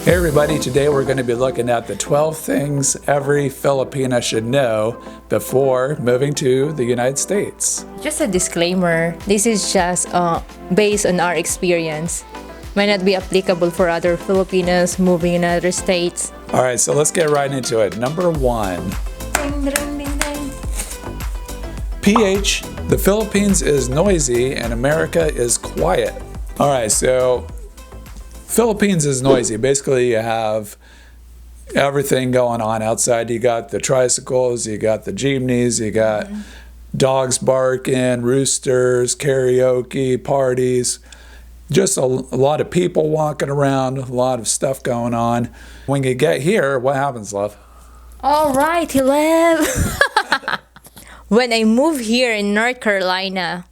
Hey everybody, today we're going to be looking at the 12 things every Filipina should know before moving to the United States. Just a disclaimer, this is just based on our experience. Might not be applicable for other Filipinos moving in other states. All right, so let's get right into it. Number one, Ding, ding, ding, ding. PH, the Philippines is noisy and America is quiet. All right, so Philippines is noisy. Basically, you have everything going on outside. You got the tricycles, you got the jeepneys, you got dogs barking, roosters, karaoke, parties. Just a lot of people walking around, a lot of stuff going on. When you get here, what happens, love? All right, Hileb. When I moved here in North Carolina,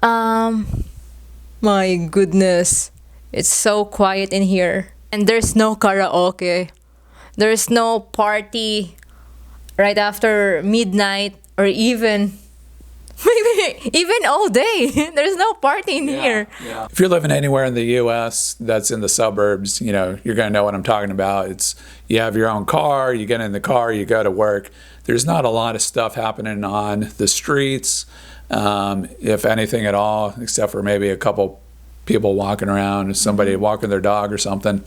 my goodness, it's so quiet in here. And there's no karaoke. There's no party right after midnight or even maybe even all day. There's no party in here. Yeah. If you're living anywhere in the U.S. that's in the suburbs, you know, you're going to know what I'm talking about. It's you have your own car, you get in the car, you go to work. There's not a lot of stuff happening on the streets, if anything at all, except for maybe a couple people walking around, somebody walking their dog or something.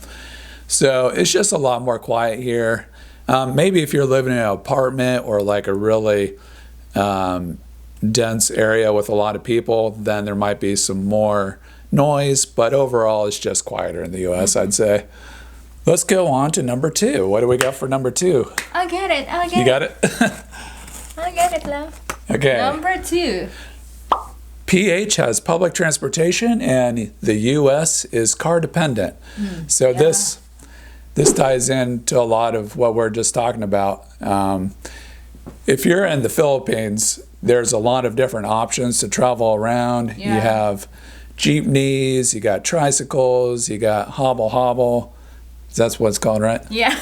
So it's just a lot more quiet here. Maybe if you're living in an apartment or like a really dense area with a lot of people, then there might be some more noise, but overall it's just quieter in the U.S., I'd say. Let's go on to number two. What do we got for number two? I get it. You got it? I get it, love. Okay. Number two. PH has public transportation and the U.S. is car dependent. So this ties into a lot of what we're just talking about. If you're in the Philippines, there's a lot of different options to travel around. Yeah. You have jeepneys, you got tricycles, you got hobble. That's what it's called, right? Yeah.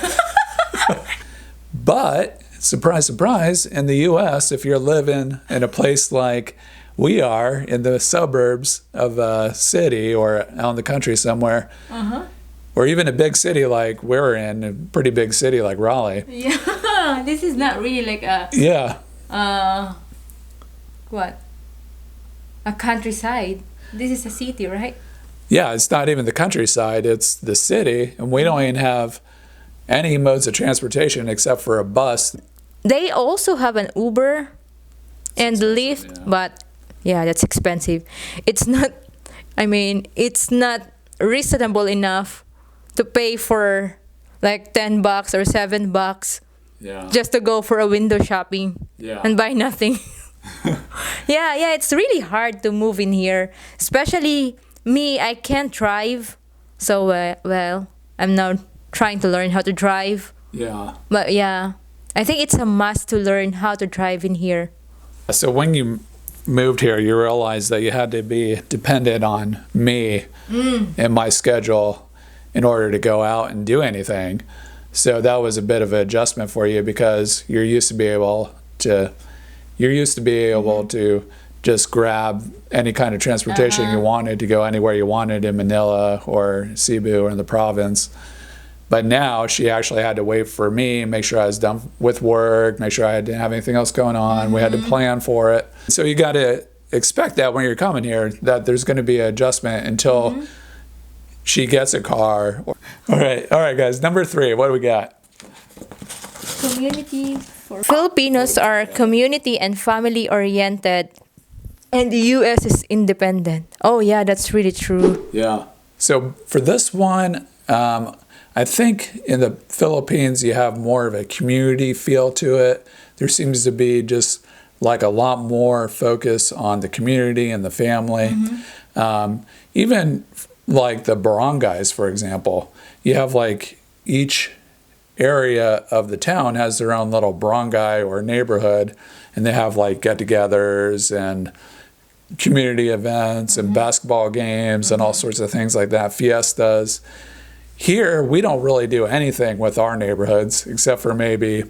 But, surprise, surprise, in the U.S., if you're living in a place like we are in the suburbs of a city or out in the country somewhere, or even a big city like we're in, a pretty big city like Raleigh. Yeah. This is not really like a what? A countryside. This is a city, right? Yeah, it's not even the countryside, it's the city, and we don't even have any modes of transportation except for a bus. They also have an Uber and Lyft, but yeah, that's expensive. It's not reasonable enough to pay for like $10 or $7 just to go for a window shopping and buy nothing. Yeah, it's really hard to move in here, especially me. I can't drive, so well, I'm now trying to learn how to drive. Yeah. But yeah, I think it's a must to learn how to drive in here. So when you moved here, you realized that you had to be dependent on me and my schedule in order to go out and do anything. So that was a bit of an adjustment for you because you're used to be able to just grab any kind of transportation you wanted to go anywhere you wanted in Manila or Cebu or in the province. But now she actually had to wait for me, make sure I was done with work, make sure I didn't have anything else going on. We had to plan for it. So you got to expect that when you're coming here, that there's going to be an adjustment until she gets a car. All right, guys. Number three, what do we got? Community. Filipinos are community and family oriented, and the U.S. is independent. Oh yeah, that's really true. Yeah. So for this one, I think in the Philippines you have more of a community feel to it. There seems to be just like a lot more focus on the community and the family. Even like the barangays, for example, you have like each area of the town has their own little barangay or neighborhood, and they have like get-togethers and community events and basketball games and all sorts of things like that, fiestas. Here, we don't really do anything with our neighborhoods except for maybe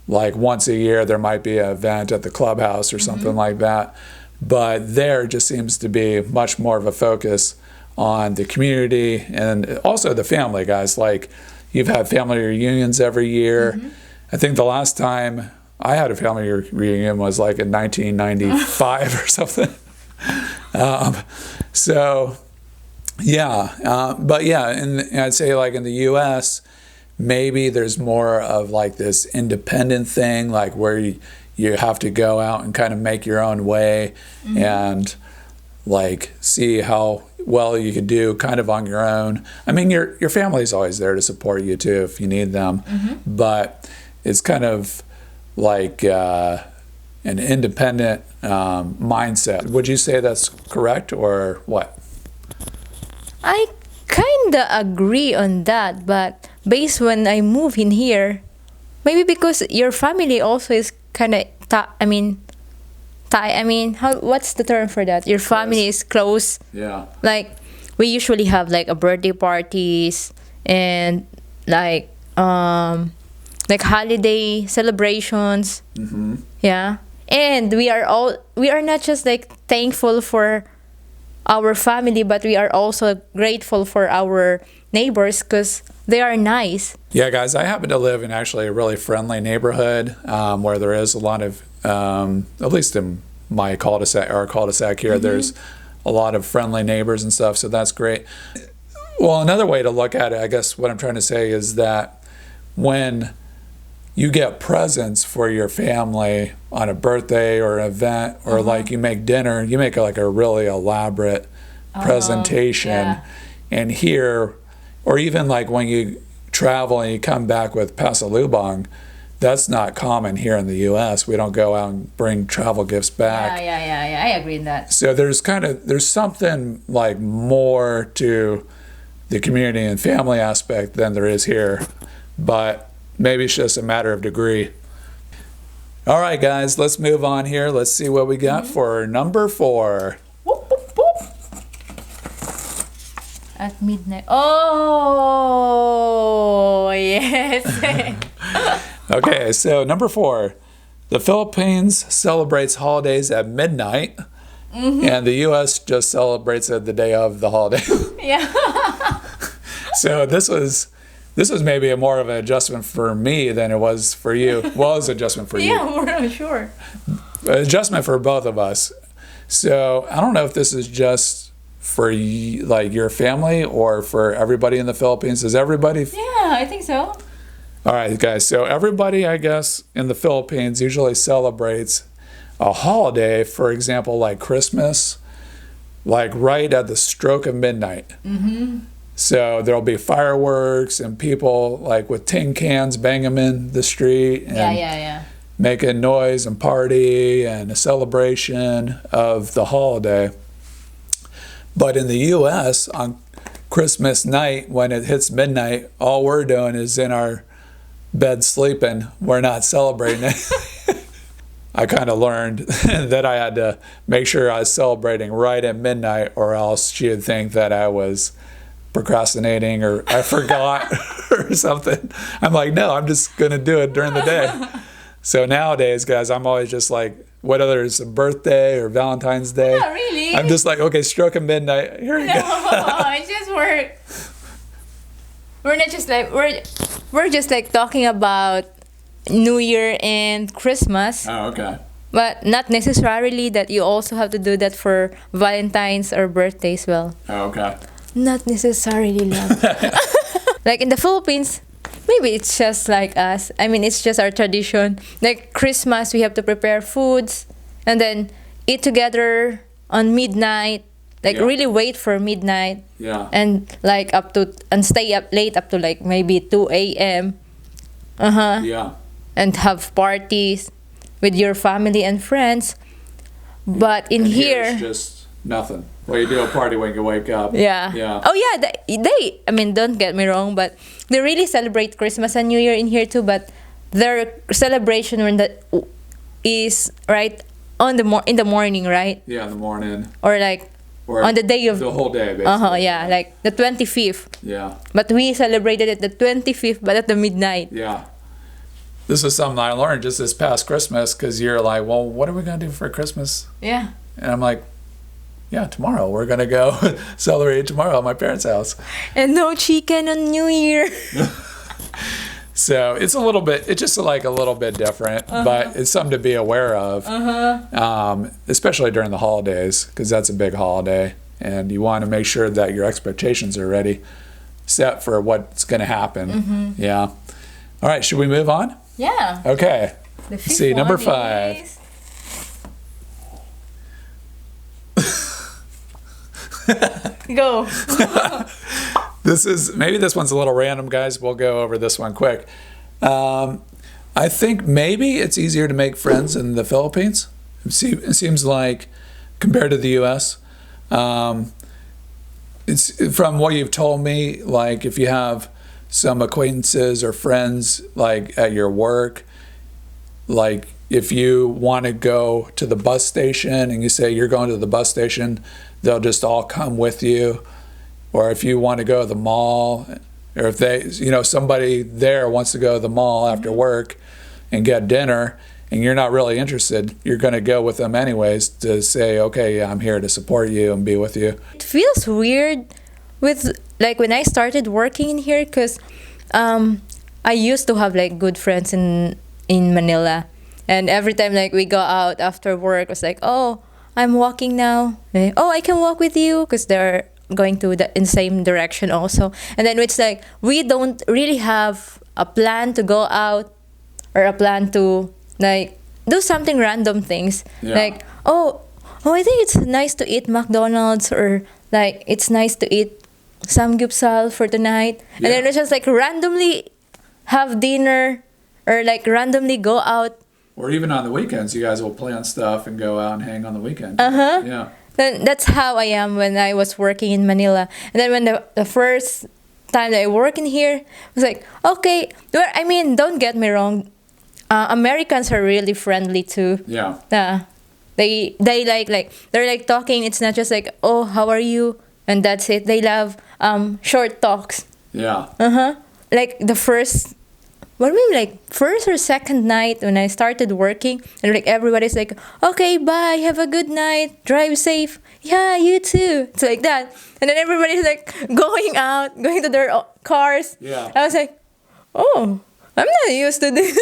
like once a year there might be an event at the clubhouse or something like that. But there just seems to be much more of a focus on the community and also the family, guys. Like, you've had family reunions every year. I think the last time I had a family reunion was like in 1995 or something. So, yeah. But yeah, and I'd say like in the U.S., maybe there's more of like this independent thing, like where you have to go out and kind of make your own way and like see how well you could do kind of on your own. I mean, your family's always there to support you too if you need them, but it's kind of like an independent mindset. Would you say that's correct or what? I kind of agree on that, but based when I move in here, maybe because your family also is kind of, what's the term for that? Your family is close. Yeah. Like, we usually have like a birthday parties and like holiday celebrations. Yeah. And we are not just like thankful for our family, but we are also grateful for our neighbors because they are nice. Yeah, guys, I happen to live in actually a really friendly neighborhood where there is a lot of, at least in my cul-de-sac, our cul-de-sac here, there's a lot of friendly neighbors and stuff, so that's great. Well, another way to look at it, I guess what I'm trying to say is that when you get presents for your family on a birthday or an event, or like you make dinner, you make like a really elaborate presentation. And here, or even like when you travel and you come back with pasalubong, that's not common here in the U.S. We don't go out and bring travel gifts back. Yeah. I agree in that. So there's something like more to the community and family aspect than there is here. But maybe it's just a matter of degree. All right, guys, let's move on here. Let's see what we got for number 4. Whoop, whoop, whoop. At midnight. Oh, yes. Okay, so number 4. The Philippines celebrates holidays at midnight, and the U.S. just celebrates it the day of the holiday. Yeah. So this was maybe more of an adjustment for me than it was for you. Well, it was an adjustment for you. Yeah, sure. Adjustment for both of us. So I don't know if this is just for like your family or for everybody in the Philippines. Is everybody? Yeah, I think so. All right, guys. So everybody, I guess, in the Philippines usually celebrates a holiday, for example, like Christmas, like right at the stroke of midnight. So there'll be fireworks and people like with tin cans bang them in the street and making noise and party and a celebration of the holiday. But in the U.S., on Christmas night, when it hits midnight, all we're doing is in our bed sleeping. We're not celebrating it. I kind of learned that I had to make sure I was celebrating right at midnight, or else she would think that I was procrastinating or I forgot or something. I'm like, no, I'm just going to do it during the day. So nowadays, guys, I'm always just like, whether it's a birthday or Valentine's Day. Not really. I'm just like, okay, stroke of midnight. Here you go. It's just we're not just like, we're just like talking about New Year and Christmas. Oh, okay. But not necessarily that you also have to do that for Valentine's or birthdays. Well. Oh, okay. Not necessarily, love. Like in the Philippines, maybe it's just like us. I mean, it's just our tradition. Like Christmas, we have to prepare foods and then eat together on midnight. Like really wait for midnight. Yeah. And like stay up late up to like maybe 2 a.m. Yeah. And have parties with your family and friends. But in here it's just nothing. Well, you do a party when you wake up. Yeah. Oh yeah, they I mean, don't get me wrong, but they really celebrate Christmas and New Year in here too, but their celebration is right in the morning, right? Yeah, in the morning. Or like on the day of the whole day, basically. Yeah, like the 25th. Yeah. But we celebrated it the 25th, but at the midnight. Yeah. This is something I learned just this past Christmas, because you're like, well, what are we going to do for Christmas? Yeah. And I'm like, yeah, tomorrow we're going to go celebrate tomorrow at my parents' house. And no chicken on New Year. So it's just like a little bit different, but it's something to be aware of, especially during the holidays, because that's a big holiday. And you want to make sure that your expectations are already set for what's going to happen. Yeah. All right, should we move on? Yeah. Okay. Let's see, number 5. Go. Maybe this one's a little random, guys. We'll go over this one quick. I think maybe it's easier to make friends in the Philippines. It seems like, compared to the U.S., it's from what you've told me, like if you have some acquaintances or friends like at your work, like if you want to go to the bus station and you say you're going to the bus station, they'll just all come with you. Or if you want to go to the mall, or if somebody there wants to go to the mall after work and get dinner, and you're not really interested, you're going to go with them anyways to say, okay, yeah, I'm here to support you and be with you. It feels weird with, like, when I started working in here, because I used to have, like, good friends in Manila. And every time, like, we go out after work, it was like, oh, I'm walking now. Oh, I can walk with you, because they're going to in the same direction also. And then it's like, we don't really have a plan to go out or a plan to, like, do something random things. Yeah. Like, oh, I think it's nice to eat McDonald's, or like it's nice to eat samgyeopsal for tonight. Yeah. And then it's just like randomly have dinner, or like randomly go out. Or even on the weekends, you guys will plan stuff and go out and hang on the weekend. Yeah. Then that's how I am when I was working in Manila. And then when the first time that I work in here, I was like, okay, I mean, don't get me wrong. Americans are really friendly too. Yeah. They like they're like talking. It's not just like, oh, how are you? And that's it. They love short talks. Yeah. Like the first or second night when I started working, and like everybody's like, okay, bye, have a good night, drive safe. Yeah, you too. It's like that. And then everybody's like going to their cars. Yeah. I was like, oh, I'm not used to this.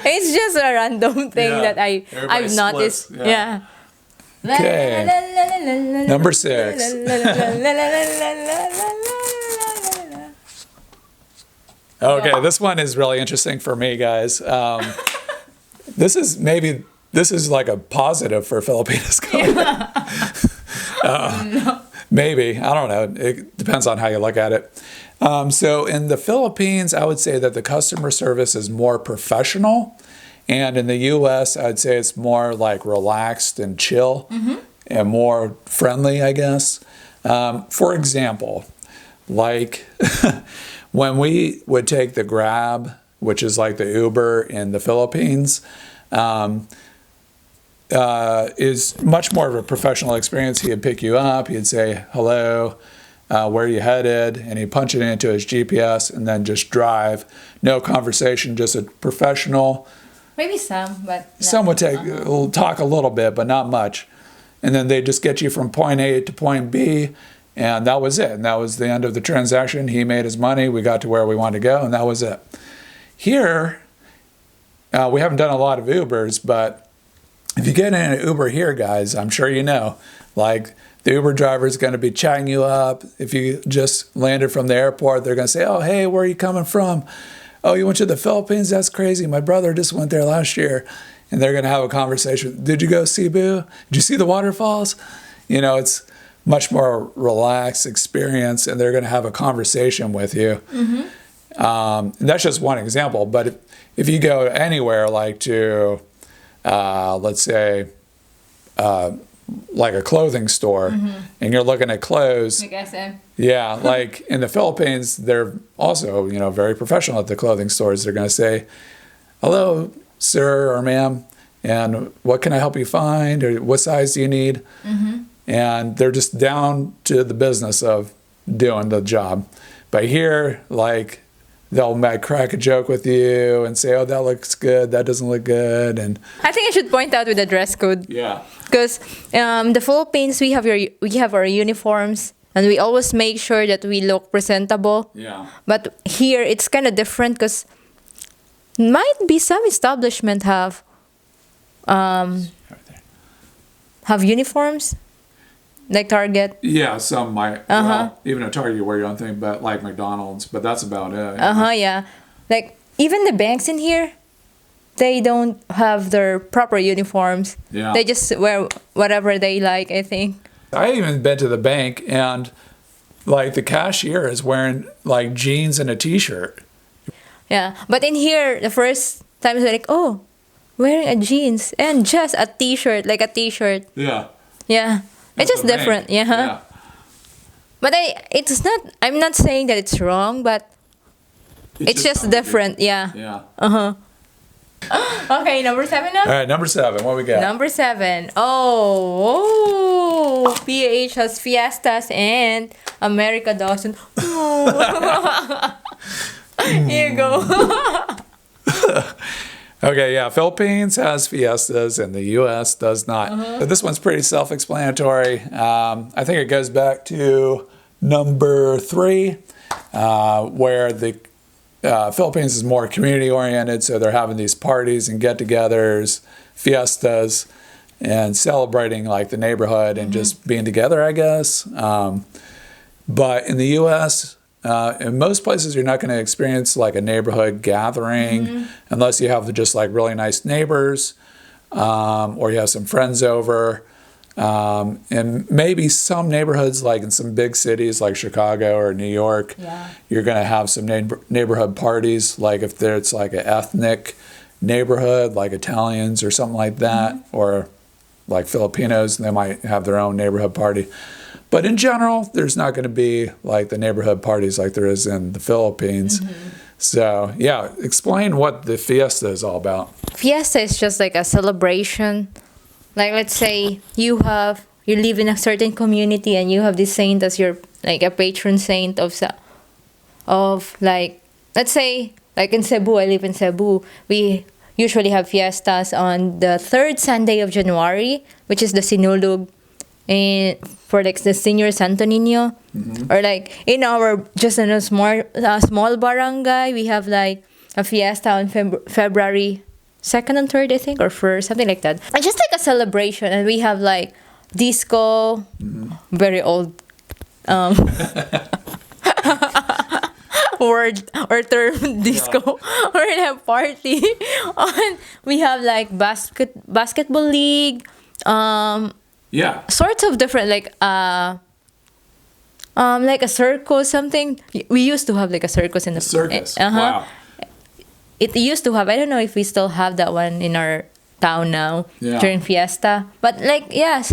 It's just a random thing that I've noticed. Yeah. Okay. Number 6. Okay, this one is really interesting for me, guys. This is like a positive for Filipinos. Maybe, I don't know. It depends on how you look at it. So in the Philippines, I would say that the customer service is more professional. And in the U.S., I'd say it's more like relaxed and chill and more friendly, I guess. For example, like when we would take the Grab, which is like the Uber in the Philippines, is much more of a professional experience. He'd pick you up, he'd say, hello, where are you headed? And he'd punch it into his GPS and then just drive. No conversation, just a professional. Maybe some, but some would talk a little bit, but not much. And then they just get you from point A to point B, and that was it. And that was the end of the transaction. He made his money. We got to where we wanted to go, and that was it. Here, we haven't done a lot of Ubers, but if you get in an Uber here, guys, I'm sure you know, like the Uber driver is going to be chatting you up. If you just landed from the airport, they're going to say, oh, hey, where are you coming from? Oh, you went to the Philippines? That's crazy. My brother just went there last year. And they're going to have a conversation. Did you go Cebu? Did you see the waterfalls? You know, it's much more relaxed experience, and they're going to have a conversation with you. And that's just one example. But if you go anywhere, like to, let's say, like a clothing store, and you're looking at clothes. Like SM. Yeah, like in the Philippines, they're also, you know, very professional at the clothing stores. They're going to say, hello, sir or ma'am, and what can I help you find, or what size do you need? And they're just down to the business of doing the job. But here, like, they'll might crack a joke with you and say, "Oh, that looks good. That doesn't look good." And I think I should point out with the dress code. yeah, Because the Philippines, we have our uniforms, and we always make sure that we look presentable. yeah, But here it's kind of different because might be some establishment right there. have uniforms, like Target. Yeah, some might. Well, even at Target, you wear your own thing, but like McDonald's. But that's about it. Yeah. Like even the banks in here, they don't have their proper uniforms. Yeah. They just wear whatever they like, I think. I even been to the bank and like the cashier is wearing like jeans and a t-shirt. Yeah. But in here, the first time it's like, oh, wearing a jeans and just a t-shirt, like a t-shirt. Yeah. Yeah. It's just different. Yeah. But I'm not saying that it's wrong, but it's just different. Yeah. Yeah. Okay, number 7 now? All right, number 7. What we got? Number 7. Oh, PH has fiestas and America doesn't. Here you go. Okay, yeah, Philippines has fiestas and the U.S. does not. But this one's pretty self-explanatory. I think it goes back to number 3, where the Philippines is more community-oriented, so they're having these parties and get-togethers, fiestas, and celebrating like the neighborhood and just being together, I guess. But in the U.S., in most places, you're not going to experience like a neighborhood gathering unless you have just like really nice neighbors or you have some friends over. And maybe some neighborhoods, like in some big cities like Chicago or New York, you're going to have some neighborhood parties, like if it's like an ethnic neighborhood, like Italians or something like that, or like Filipinos, they might have their own neighborhood party. But in general, there's not going to be like the neighborhood parties like there is in the Philippines. So, yeah, explain what the fiesta is all about. Fiesta is just like a celebration. Like, let's say you live in a certain community and you have this saint as your, like, a patron saint of like, let's say, like in Cebu, I live in Cebu, we usually have fiestas on the 3rd Sunday of January, which is the Sinulog, and for like the senior Santo Niño. Or like in just in a small barangay, we have like a fiesta on February 2nd and 3rd, I think, or 1st, something like that. And just like a celebration, and we have like disco, very old word or term, disco, or in a party. And we have like basketball league, sorts of different like a circus, something. We used to have like a circus in the circus. Wow. It used to have. I don't know if we still have that one in our town now during fiesta. But like yes,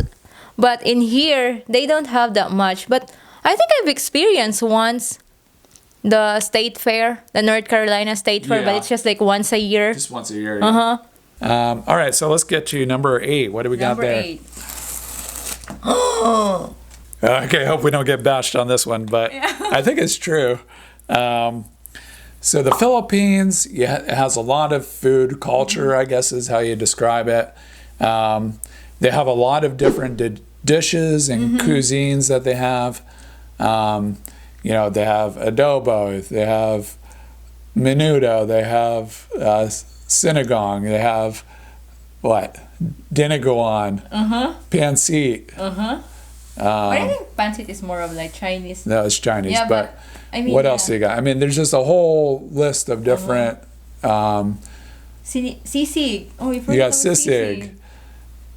but in here they don't have that much. But I think I've experienced once the state fair, the North Carolina State Fair, but it's just like once a year. Just once a year. Yeah. All right, so let's get to number 8. What do we got there? Number 8. Okay, hope we don't get bashed on this one, but I think it's true. So the Philippines has a lot of food culture, I guess is how you describe it. They have a lot of different dishes and cuisines that they have. You know, they have adobo, they have menudo, they have sinigang, they have what? Dinuguan, pancit. I think pancit is more of like Chinese. No, it's Chinese, Yeah, but I mean, what else do you got? I mean, there's just a whole list of different. Sisig. Oh, you got sisig.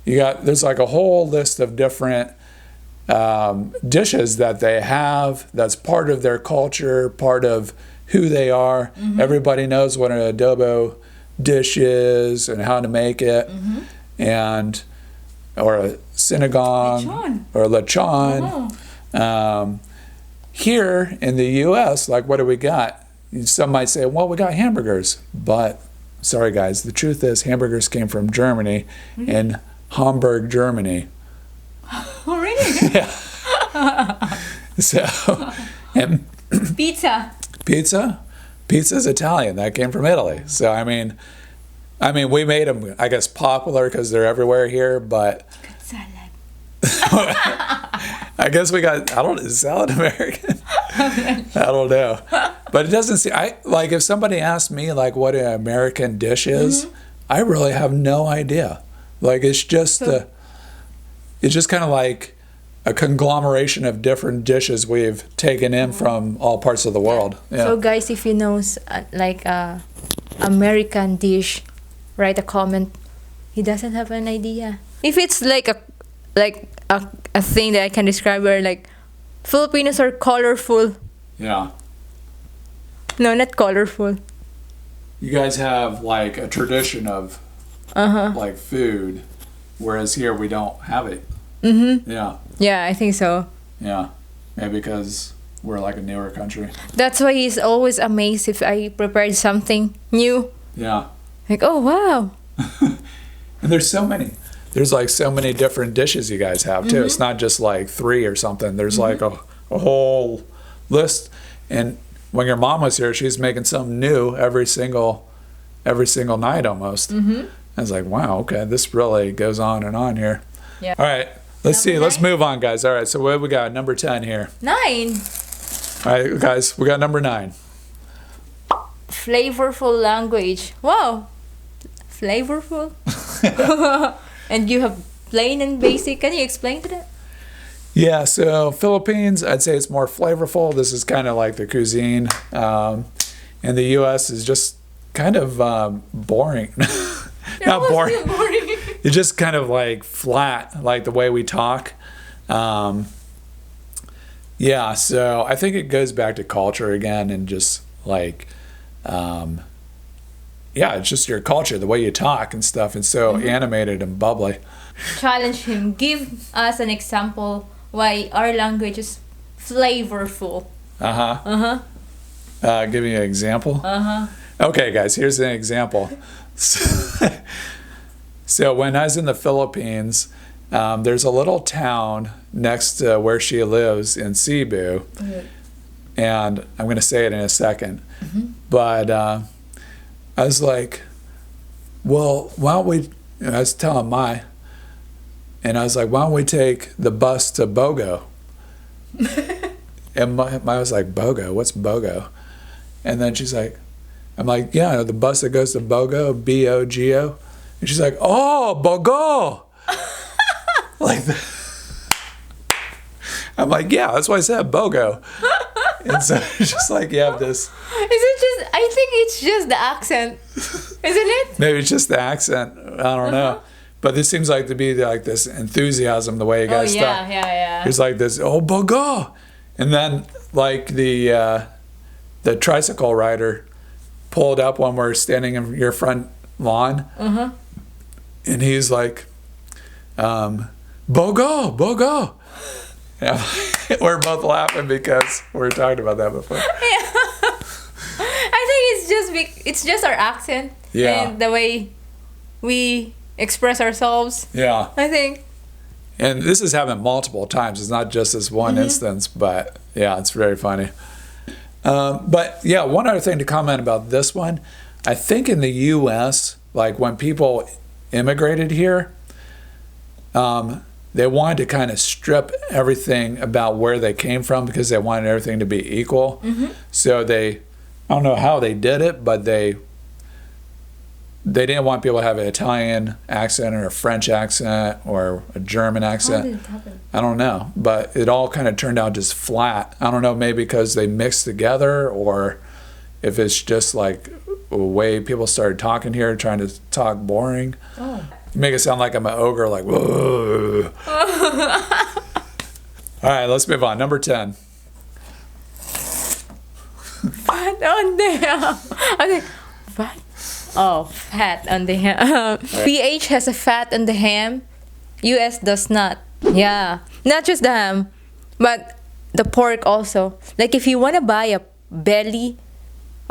There's like a whole list of different dishes that they have. That's part of their culture, part of who they are. Everybody knows what an adobo dish is and how to make it, and or a sinigang lechon. or lechon. Here in the U.S., like what do we got? Some might say, well, we got hamburgers. But, sorry guys, the truth is hamburgers came from Germany, in Hamburg, Germany. Oh, really? Yeah. So, and Pizza. Pizza? Pizza's Italian. That came from Italy. So I mean, we made them, I guess, popular because they're everywhere here. But I guess we got. Is salad American? I don't know. But it doesn't seem. Like if somebody asked me like what an American dish is, I really have no idea. Like it's just it's just kind of like a conglomeration of different dishes we've taken in from all parts of the world. Yeah. So guys, if you know like American dish, write a comment. He doesn't have an idea. If it's like a thing that I can describe where like Filipinos are colorful. Yeah. No, not colorful. You guys have like a tradition of like food, whereas here we don't have it. Yeah. Yeah, I think so. Yeah. Maybe because we're like a newer country. That's why he's always amazed if I prepared something new. Yeah. Like, oh wow. And there's like so many different dishes you guys have too. It's not just like 3 or something. There's like a whole list. And when your mom was here, she was making something new every single night almost. I was like, wow, okay, this really goes on and on here. Yeah. All right, let's see. Let's move on, guys. All right, so what have we got? Number 10 here. 9. All right, guys, we got number 9. Flavorful language. Wow. Flavorful. And you have plain and basic. Can you explain to that? Yeah, so Philippines, I'd say it's more flavorful. This is kind of like the cuisine. And the U.S. is just kind of boring. Not boring. It's just kind of like flat, like the way we talk. Yeah, so I think it goes back to culture again and just like, yeah, it's just your culture, the way you talk and stuff. It's so animated and bubbly. Challenge him. Give us an example why our language is flavorful. Give me an example. Okay, guys, here's an example. So when I was in the Philippines, there's a little town next to where she lives in Cebu, and I'm going to say it in a second. But I was like, well, why don't we, I was telling Mai, and I was like, why don't we take the bus to Bogo? And Mai was like, Bogo? What's Bogo? And then she's like, I'm like, yeah, the bus that goes to Bogo, B-O-G-O. And she's like, oh, Bogo. Like that. I'm like, yeah, that's why I said Bogo. And so it's just like you have this. Is it just, I think it's just the accent, isn't it? Maybe it's just the accent. I don't know. But this seems like to be like this enthusiasm, the way you guys talk. Yeah. It's like this, oh, Bogo. And then like the tricycle rider pulled up when we're standing in your front lawn. And he's like, Bogo. Yeah. We're both laughing because we were talking about that before. Yeah. I think it's just our accent. Yeah. And the way we express ourselves. Yeah. I think. And this has happened multiple times. It's not just this one instance, but yeah, it's very funny. But yeah, one other thing to comment about this one, I think in the U.S., like when people immigrated here, they wanted to kind of strip everything about where they came from because they wanted everything to be equal. So I don't know how they did it, but they didn't want people to have an Italian accent or a French accent or a German accent. How did it happen? I don't know, but it all kind of turned out just flat. I don't know, maybe because they mixed together or if it's just like a way people started talking here, trying to talk boring. You make it sound like I'm an ogre, like, whoa. All right, let's move on. Number 10. Fat on the ham. I think, fat? Oh, fat on the ham. PH has a fat on the ham. US does not. Yeah. Not just the ham, but the pork also. Like if you want to buy a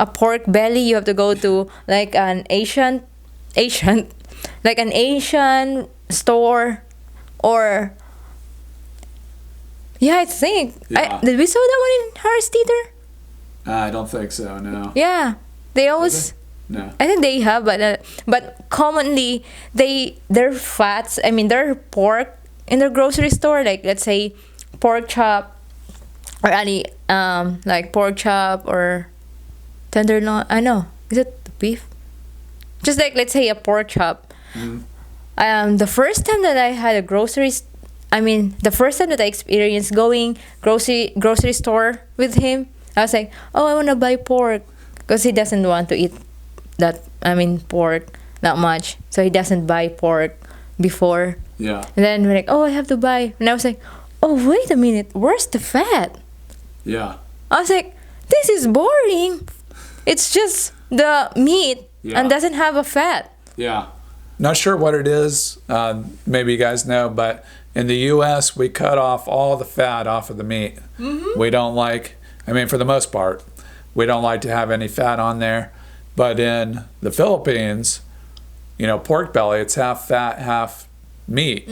pork belly, you have to go to like an Asian store or yeah, I think. Yeah. Did we saw that one in Harris Theater? I don't think so, no. Yeah, they always. No. I think they have, but commonly their fats. I mean, their pork in their grocery store, like let's say pork chop, or any like pork chop or tenderloin. I know, is it the beef? Just like let's say a pork chop. The first time that I had a the first time that I experienced going grocery store with him, I was like, oh, I want to buy pork, because he doesn't want to eat pork that much, so he doesn't buy pork before. Yeah. And then we're like, oh, I have to buy, and I was like, oh, wait a minute, where's the fat? Yeah. I was like, this is boring. It's just the meat and doesn't have a fat. Yeah. Not sure what it is. Maybe you guys know, but in the U.S., we cut off all the fat off of the meat. We don't for the most part, we don't like to have any fat on there. But in the Philippines, pork belly, it's half fat, half meat.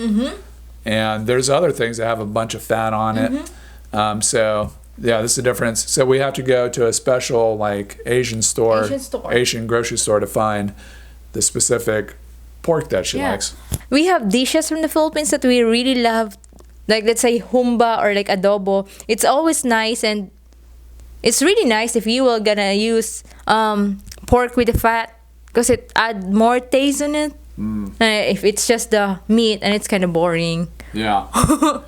And there's other things that have a bunch of fat on it. So, yeah, this is the difference. So we have to go to a special, like, Asian grocery store to find the specific pork that she likes. We have dishes from the Philippines that we really love. Like, let's say, humba or, like, adobo. It's always nice, and it's really nice if you were gonna use pork with the fat, because it add more taste in it. If it's just the meat, and it's kind of boring. Yeah. All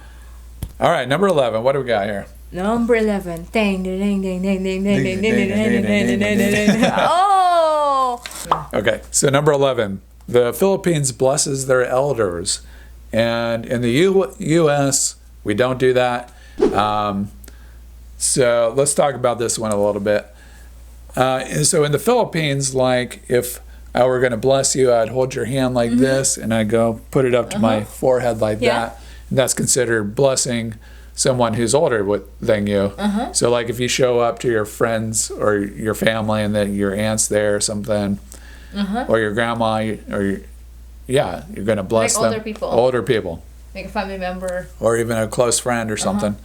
right, number 11. What do we got here? Number 11. Ding, ding, ding, ding, ding, ding, ding, ding, ding, ding, ding, ding, ding. Oh! Okay, so number 11. The Philippines blesses their elders. And in the U.S., we don't do that. So let's talk about this one a little bit. So in the Philippines, like, if I were going to bless you, I'd hold your hand like this, and I'd go put it up to my forehead like that. And that's considered blessing someone who's older than you. So, like, if you show up to your friends or your family, and then your aunt's there or something, or your grandma, you're going to bless like them. Older people. Like a family member. Or even a close friend or something.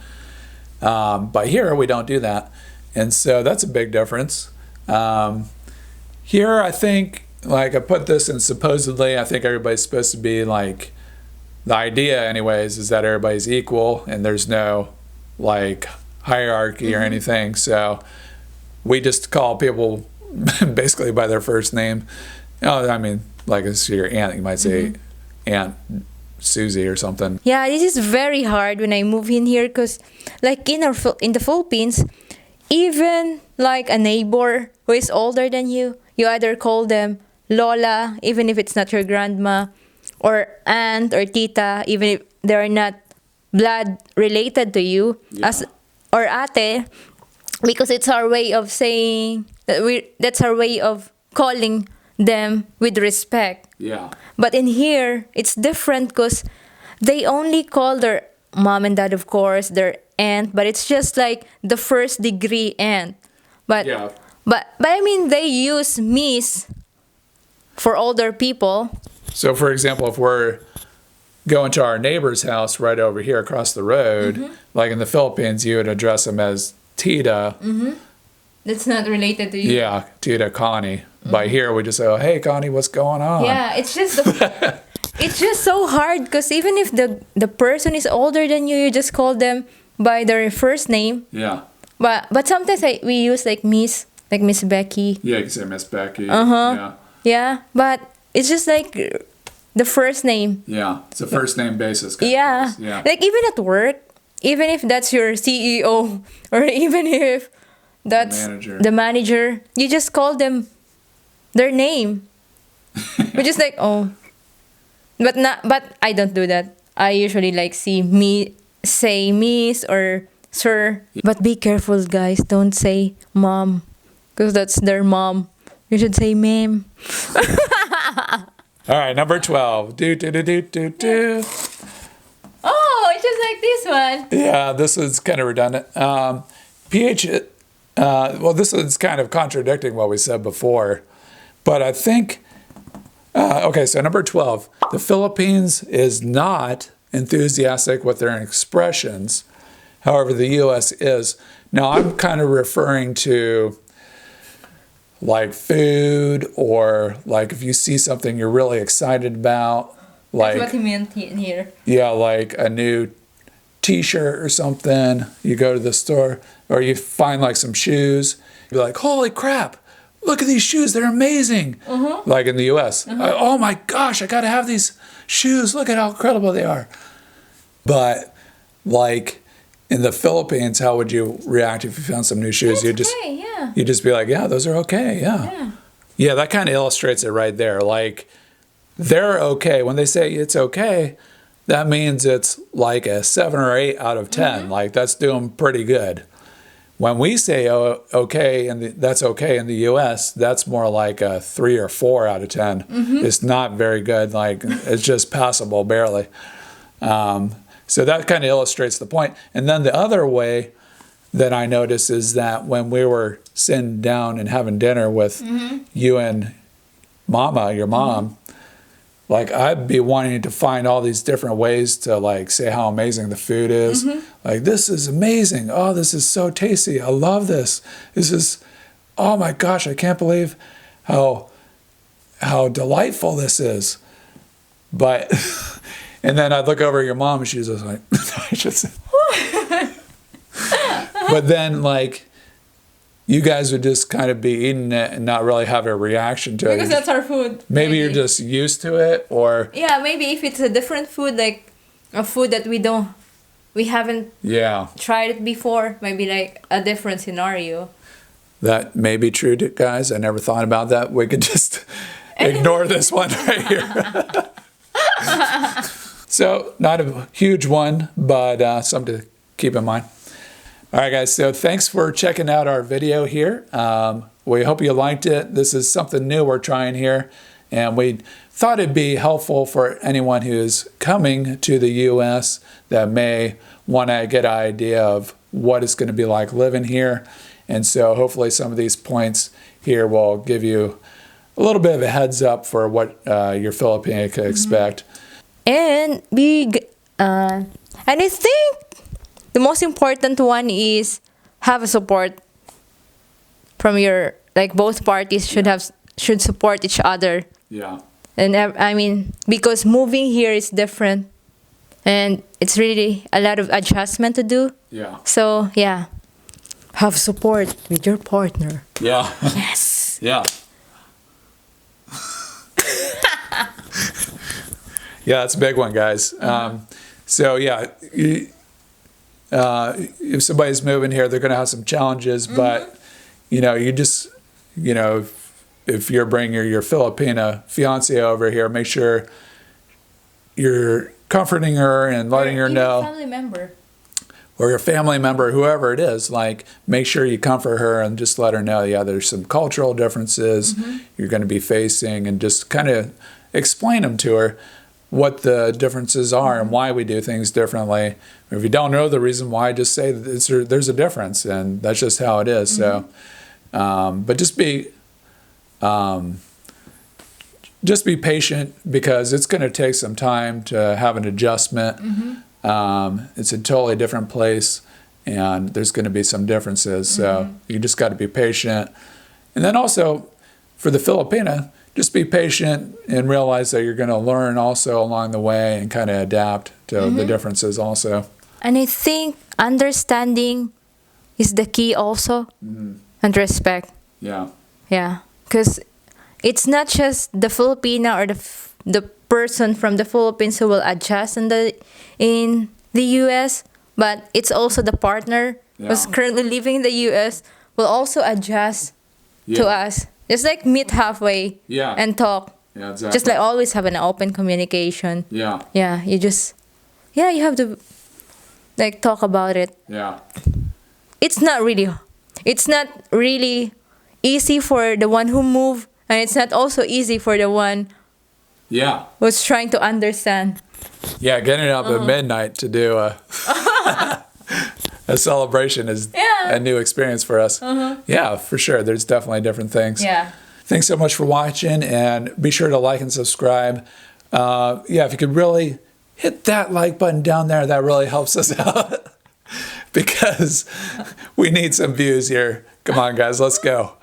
But here, we don't do that. And so that's a big difference. Here, I think, like, I put this in supposedly, I think everybody's supposed to be, like, the idea anyways is that everybody's equal and there's no, like, hierarchy or anything. So we just call people basically by their first name. Like, it's your aunt, you might say Aunt Susie or something. Yeah, this is very hard when I move in here, because, like, in the Philippines, even like a neighbor who is older than you either call them Lola, even if it's not your grandma, or aunt or tita, even if they're not blood related to you, or ate, because it's our way of saying that's our way of calling them with respect. Yeah. But in here, it's different, because they only call their mom and dad, of course, their aunt, but it's just like the first degree aunt. But they use miss for older people. So, for example, if we're going to our neighbor's house right over here across the road, like in the Philippines, you would address them as Tita. That's not related to you. Yeah, Tita Connie. By here, we just say, oh, hey, Connie, what's going on? Yeah, it's just it's just so hard, because even if the person is older than you just call them by their first name. Yeah. But sometimes we use like Miss Becky. Yeah, you can say Miss Becky. Yeah. Yeah, but it's just like the first name. Yeah, it's a first name basis. Yeah. Like, even at work, even if that's your CEO, or even if that's the manager, you just call them their name. We're just like, oh. But I don't do that. I usually like say miss or sir. But be careful, guys. Don't say mom, because that's their mom. You should say ma'am. All right, number 12. Do. Oh, it's just like this one. Yeah, this is kind of redundant. This is kind of contradicting what we said before. But I think, so number 12. The Philippines is not enthusiastic with their expressions. However, the U.S. is. Now, I'm kind of referring to like food, or like if you see something you're really excited about. Like, that's what he meant here. Yeah, like a new t-shirt or something. You go to the store, or you find like some shoes. You're like, holy crap, look at these shoes, they're amazing. Like in the US. Oh my gosh, I gotta have these shoes, look at how incredible they are. But like in the Philippines, how would you react if you found some new shoes? You'd just be like, yeah, those are okay, yeah, that kind of illustrates it right there. Like, they're okay. When they say it's okay, that means it's like a 7 or 8 out of 10. Like, that's doing pretty good. When we say okay, and that's okay in the U.S., that's more like a 3 or 4 out of 10. It's not very good. Like, it's just passable, barely. So that kind of illustrates the point. And then the other way that I noticed is that when we were sitting down and having dinner with you and Mama, your mom, like, I'd be wanting to find all these different ways to like say how amazing the food is. Like, this is amazing. Oh, this is so tasty. I love this. This is, oh my gosh, I can't believe how delightful this is. But, and then I'd look over at your mom and she's just like, but then like, you guys would just kind of be eating it and not really have a reaction to it. Because that's our food. Maybe you're just used to it, or... Yeah, maybe if it's a different food, like a food that we haven't tried it before, maybe like a different scenario. That may be true, guys. I never thought about that. We could just ignore this one right here. So, not a huge one, but something to keep in mind. All right, guys, so thanks for checking out our video here. We hope you liked it. This is something new we're trying here, and we thought it'd be helpful for anyone who's coming to the U.S. that may want to get an idea of what it's going to be like living here. And so hopefully some of these points here will give you a little bit of a heads up for what your Filipino could expect. And I think the most important one is have a support from your, like, both parties should support each other. Yeah. And I mean, because moving here is different and it's really a lot of adjustment to do. Yeah. So, yeah. Have support with your partner. Yeah. Yes. Yeah. Yeah, that's a big one, guys. So, yeah, if somebody's moving here, they're going to have some challenges, but, you know, you just, you know, if you're bringing your Filipina fiance over here, make sure you're comforting her and letting her know. Or family member. Or your family member, whoever it is, like, make sure you comfort her and just let her know, yeah, there's some cultural differences you're going to be facing, and just kind of explain them to her, what the differences are and why we do things differently. If you don't know the reason why, just say that there's a difference, and that's just how it is. So, but just be patient, because it's going to take some time to have an adjustment. It's a totally different place, and there's going to be some differences. So you just got to be patient. And then also for the Filipina, just be patient and realize that you're going to learn also along the way and kind of adapt to the differences also. And I think understanding is the key also, and respect. Yeah. Yeah, because it's not just the Filipina or the person from the Philippines who will adjust in the U.S., but it's also the partner who's currently living in the U.S. will also adjust to us. Just like meet halfway and talk. Yeah, exactly. Just like always have an open communication. Yeah. Yeah, you have to like talk about it. Yeah. It's not really easy for the one who moved, and it's not also easy for the one who's trying to understand. Yeah, getting up at midnight to do a celebration is a new experience for us. Yeah, for sure. There's definitely different things. Yeah. Thanks so much for watching, and be sure to like and subscribe. If you could really hit that like button down there, that really helps us out. because we need some views here. Come on, guys, let's go.